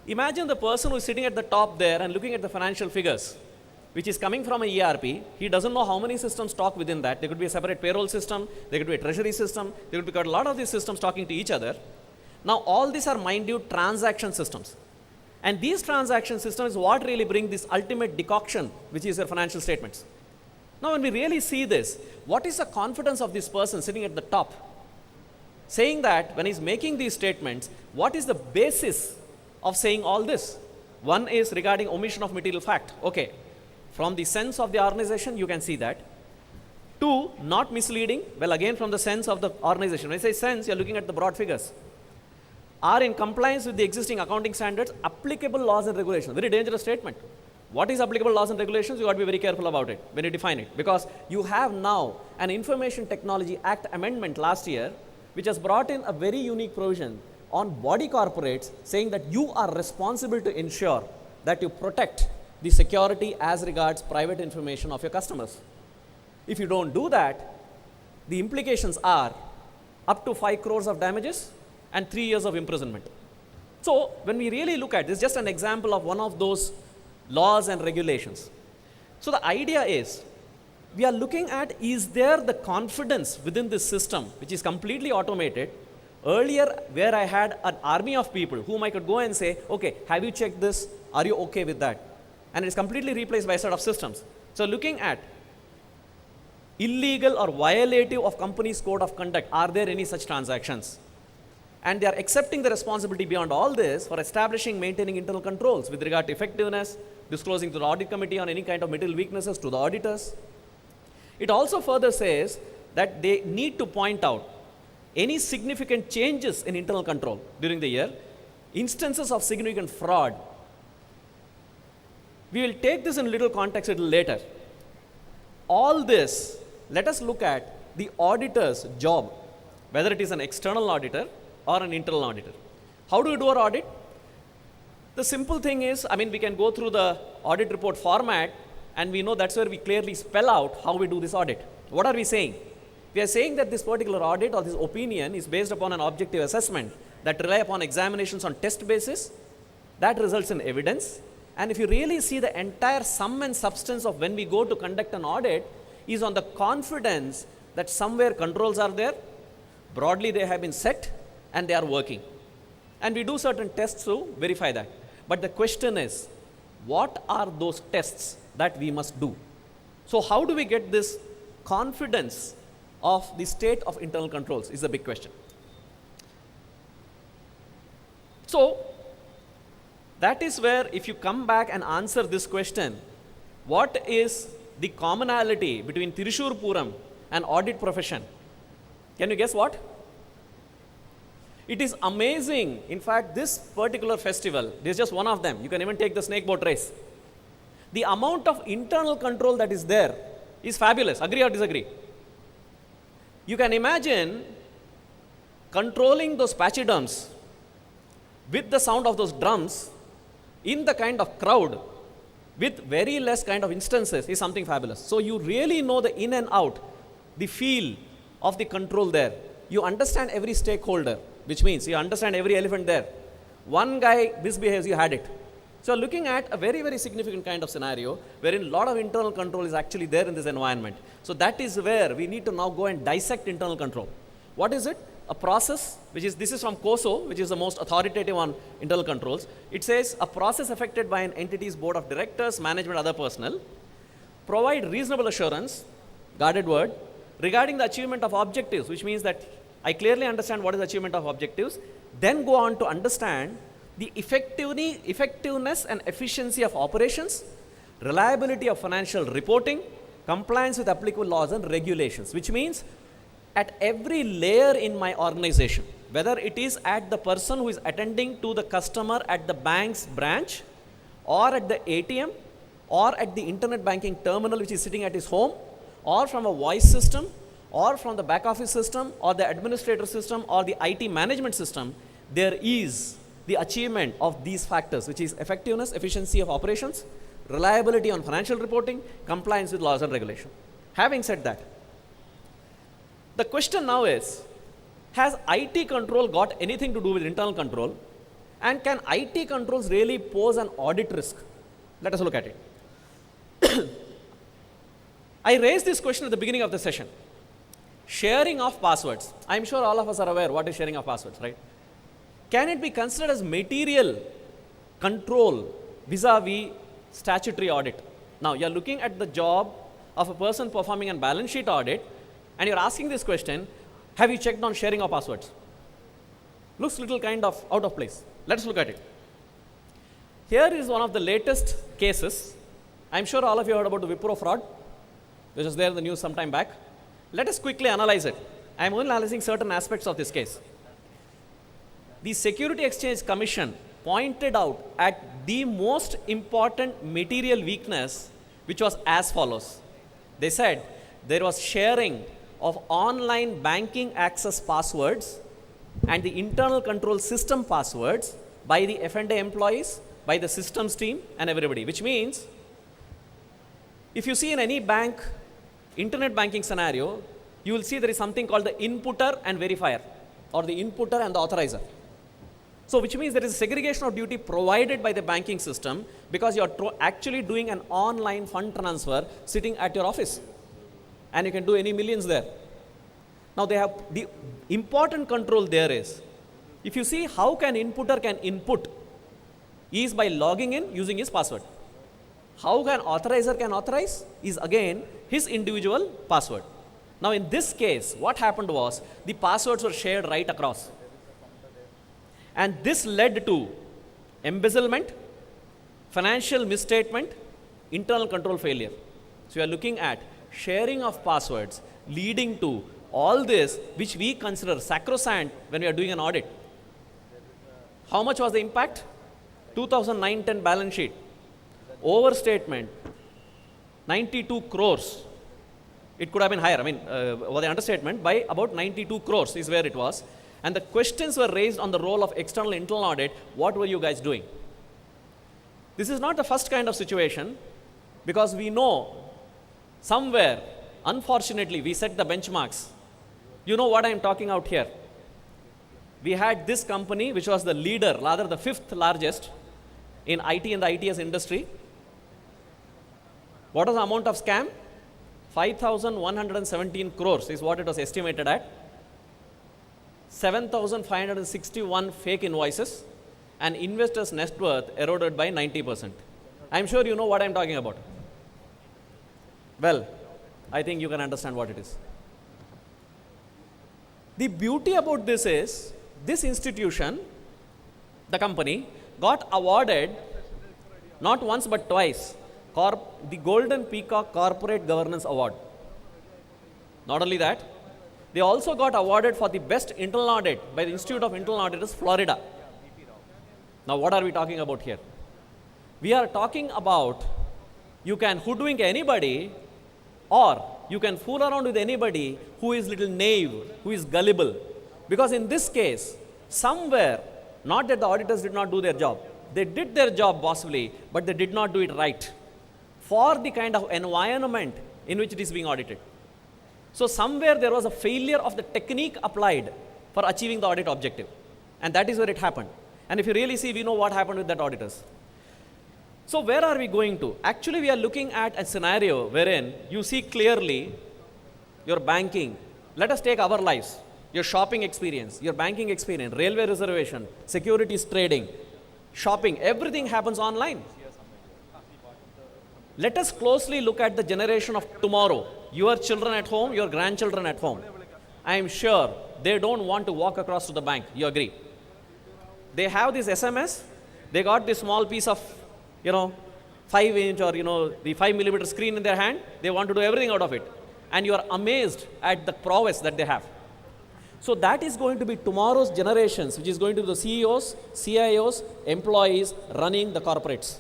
Imagine the person who is sitting at the top there and looking at the financial figures, which is coming from a ERP. He doesn't know how many systems talk within that. There could be a separate payroll system, there could be a treasury system, there could be a lot of these systems talking to each other. Now all these are minute transaction systems. And these transaction systems is what really bring this ultimate decoction, which is your financial statements. Now when we really see this, what is the confidence of this person sitting at the top? Saying that when he's making these statements, what is the basis of saying all this? One is regarding omission of material fact. Okay, from the sense of the organization, you can see that. Two, not misleading. Well, again, from the sense of the organization. When I say sense, you're looking at the broad figures. Are in compliance with the existing accounting standards, applicable laws and regulations. Very dangerous statement. What is applicable laws and regulations? You got to be very careful about it when you define it. Because you have now an Information Technology Act amendment last year, which has brought in a very unique provision on body corporates saying that you are responsible to ensure that you protect the security as regards private information of your customers. If you don't do that, the implications are up to 5 crores of damages and 3 years of imprisonment. So when we really look at this, just an example of one of those laws and regulations. So the idea is, we are looking at, is there the confidence within this system which is completely automated? Earlier, where I had an army of people whom I could go and say, okay, have you checked this? Are you okay with that? And it's completely replaced by a set of systems. So looking at illegal or violative of company's code of conduct, are there any such transactions? And they are accepting the responsibility beyond all this for establishing, maintaining internal controls with regard to effectiveness, disclosing to the audit committee on any kind of material weaknesses to the auditors. It also further says that they need to point out any significant changes in internal control during the year, instances of significant fraud. We will take this in a little context a little later. All this, let us look at the auditor's job, whether it is an external auditor or an internal auditor. How do we do our audit? The simple thing is, we can go through the audit report format and we know that's where we clearly spell out how we do this audit. What are we saying? We are saying that this particular audit or this opinion is based upon an objective assessment that rely upon examinations on test basis, that results in evidence. And if you really see the entire sum and substance of when we go to conduct an audit is on the confidence that somewhere controls are there, broadly they have been set and they are working. And we do certain tests to verify that. But the question is, what are those tests that we must do? So how do we get this confidence of the state of internal controls is the big question. So that is where, if you come back and answer this question, what is the commonality between Tirishur Puram and audit profession? Can you guess what? It is amazing. In fact, this particular festival, this is just one of them. You can even take the snake boat race. The amount of internal control that is there is fabulous. Agree or disagree? You can imagine controlling those pachyderms with the sound of those drums in the kind of crowd with very less kind of instances is something fabulous. So you really know the in and out, the feel of the control there. You understand every stakeholder, which means you understand every elephant there. One guy misbehaves, you had it. So looking at a very, very significant kind of scenario wherein a lot of internal control is actually there in this environment. So that is where we need to now go and dissect internal control. What is it? A process, this is from COSO, which is the most authoritative on internal controls. It says a process affected by an entity's board of directors, management, other personnel, provide reasonable assurance, guarded word, regarding the achievement of objectives, which means that I clearly understand what is achievement of objectives, then go on to understand the effectiveness and efficiency of operations, reliability of financial reporting, compliance with applicable laws and regulations, which means at every layer in my organization, whether it is at the person who is attending to the customer at the bank's branch, or at the ATM, or at the internet banking terminal which is sitting at his home, or from a voice system, or from the back office system, or the administrator system, or the IT management system, there is the achievement of these factors, which is effectiveness, efficiency of operations, reliability on financial reporting, compliance with laws and regulation. Having said that, the question now is, has IT control got anything to do with internal control? And can IT controls really pose an audit risk? Let us look at it. I raised this question at the beginning of the session. Sharing of passwords. I'm sure all of us are aware what is sharing of passwords, right? Can it be considered as material control vis-a-vis statutory audit? Now, you're looking at the job of a person performing a balance sheet audit, and you're asking this question, have you checked on sharing of passwords? Looks little kind of out of place. Let's look at it. Here is one of the latest cases. I'm sure all of you heard about the Wipro fraud, which was there in the news some time back. Let us quickly analyze it. I'm only analyzing certain aspects of this case. The Security Exchange Commission pointed out at the most important material weakness, which was as follows. They said there was sharing of online banking access passwords and the internal control system passwords by the F&A employees, by the systems team, and everybody, which means if you see in any bank, internet banking scenario, you will see there is something called the inputter and verifier, or the inputter and the authorizer. So, which means there is a segregation of duty provided by the banking system because you are actually doing an online fund transfer sitting at your office, and you can do any millions there. Now, they have the important control there is, if you see how can inputter can input is by logging in using his password. How can authorizer can authorize is again his individual password. Now, in this case, what happened was the passwords were shared right across. And this led to embezzlement, financial misstatement, internal control failure. So, you are looking at sharing of passwords leading to all this, which we consider sacrosanct when we are doing an audit. How much was the impact? 2009-10 balance sheet. Overstatement, 92 crores. It could have been higher. I mean, was the understatement by about 92 crores is where it was. And the questions were raised on the role of external internal audit. What were you guys doing? This is not the first kind of situation, because we know somewhere, unfortunately, we set the benchmarks. You know what I am talking out here. We had this company, which was the leader, rather the fifth largest in IT and the ITS industry. What was the amount of scam? 5,117 crores is what it was estimated at. 7,561 fake invoices, and investors' net worth eroded by 90%. I'm sure you know what I'm talking about. Well, I think you can understand what it is. The beauty about this is, this institution, the company, got awarded not once but twice the Golden Peacock Corporate Governance Award. Not only that, they also got awarded for the best internal audit by the Institute of Internal Auditors, Florida. Now, what are we talking about here? We are talking about you can hoodwink anybody, or you can fool around with anybody who is little naive, who is gullible. Because in this case, somewhere, not that the auditors did not do their job. They did their job possibly, but they did not do it right for the kind of environment in which it is being audited. So somewhere there was a failure of the technique applied for achieving the audit objective. And that is where it happened. And if you really see, we know what happened with that auditors. So where are we going to? Actually, we are looking at a scenario wherein you see clearly your banking. Let us take our lives, your shopping experience, your banking experience, railway reservation, securities trading, shopping, everything happens online. Let us closely look at the generation of tomorrow. Your children at home, your grandchildren at home. I am sure they don't want to walk across to the bank. You agree? They have this SMS. They got this small piece of, 5-inch or, the 5mm screen in their hand. They want to do everything out of it. And you are amazed at the prowess that they have. So that is going to be tomorrow's generations, which is going to be the CEOs, CIOs, employees running the corporates.